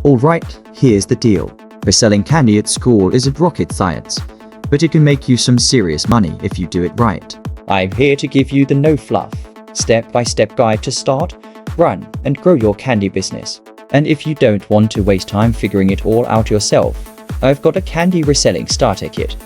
Alright, here's the deal. Reselling candy at school isn't rocket science, but it can make you some serious money if you do it right. I'm here to give you the no-fluff, step-by-step guide to start, run, and grow your candy business. And if you don't want to waste time figuring it all out yourself, I've got a Candy Reselling Starter Kit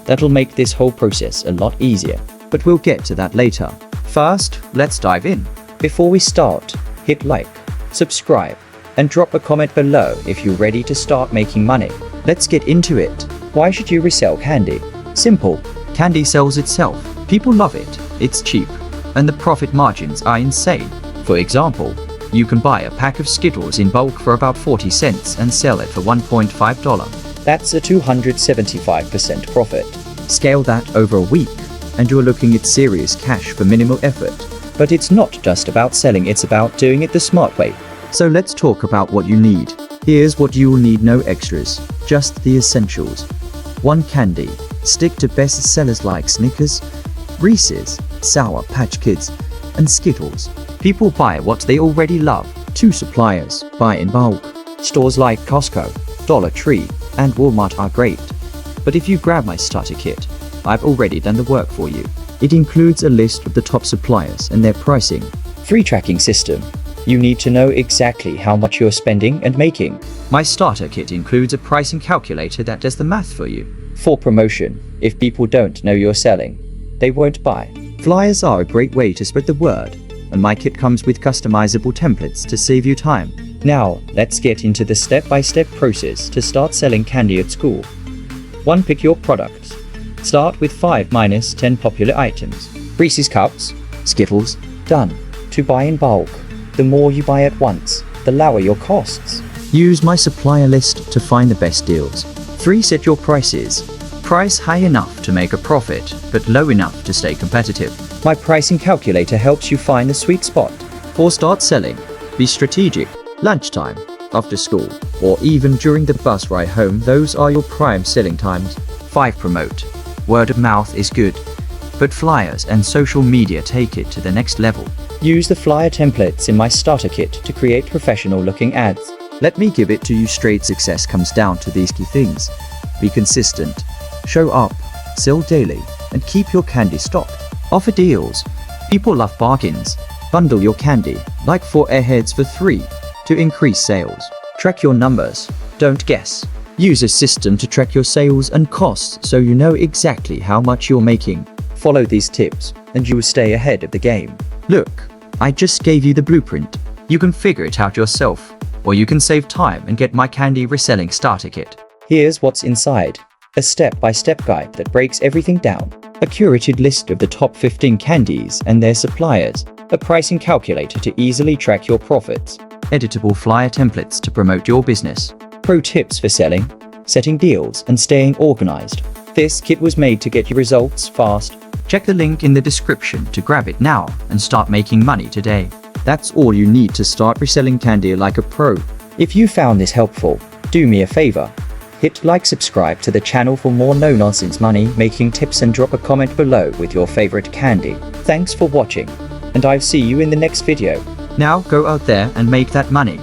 that'll make this whole process a lot easier. But we'll get to that later. First, let's dive in. Before we start, hit like, subscribe, and drop a comment below if you're ready to start making money. Let's get into it. Why should you resell candy? Simple. Candy sells itself. People love it. It's cheap. And the profit margins are insane. For example, you can buy a pack of Skittles in bulk for about 40 cents and sell it for $1.5. That's a 275% profit. Scale that over a week, and you're looking at serious cash for minimal effort. But it's not just about selling, it's about doing it the smart way. So let's talk about what you need. Here's what you will need: no extras, just the essentials. 1 candy. Stick to best sellers like Snickers, Reese's, Sour Patch Kids, and Skittles. People buy what they already love. 2 suppliers. Buy in bulk. Stores like Costco, Dollar Tree, and Walmart are great. But if you grab my starter kit, I've already done the work for you. It includes a list of the top suppliers and their pricing. 3 tracking system. You need to know exactly how much you're spending and making. My starter kit includes a pricing calculator that does the math for you. 4 promotion. If people don't know you're selling, they won't buy. Flyers are a great way to spread the word, and my kit comes with customizable templates to save you time. Now, let's get into the step-by-step process to start selling candy at school. 1. Pick your products. Start with 5-10 popular items. Reese's Cups, Skittles. done. 2. Buy in bulk. The more you buy at once, the lower your costs. Use my supplier list to find the best deals. 3. Set your prices. Price high enough to make a profit, but low enough to stay competitive. My pricing calculator helps you find the sweet spot. 4. Start selling. Be strategic. Lunchtime, after school, or even during the bus ride home, those are your prime selling times. 5. Promote. Word of mouth is good, but flyers and social media take it to the next level. Use the flyer templates in my starter kit to create professional-looking ads. Let me give it to you straight. Success comes down to these key things. Be consistent, show up, sell daily, and keep your candy stocked. Offer deals. People love bargains. Bundle your candy, like 4 airheads for 3, to increase sales. Track your numbers. Don't guess. Use a system to track your sales and costs so you know exactly how much you're making. Follow these tips, and you will stay ahead of the game. Look, I just gave you the blueprint. You can figure it out yourself, or you can save time and get my Candy Reselling Starter Kit. Here's what's inside. A step-by-step guide that breaks everything down. A curated list of the top 15 candies and their suppliers. A pricing calculator to easily track your profits. Editable flyer templates to promote your business. Pro tips for selling, setting deals, and staying organized. This kit was made to get you results fast. Check the link in the description to grab it now and start making money today. That's all you need to start reselling candy like a pro. If you found this helpful, do me a favor. Hit like, subscribe to the channel for more no-nonsense money-making tips, and drop a comment below with your favorite candy. Thanks for watching, and I'll see you in the next video. Now go out there and make that money.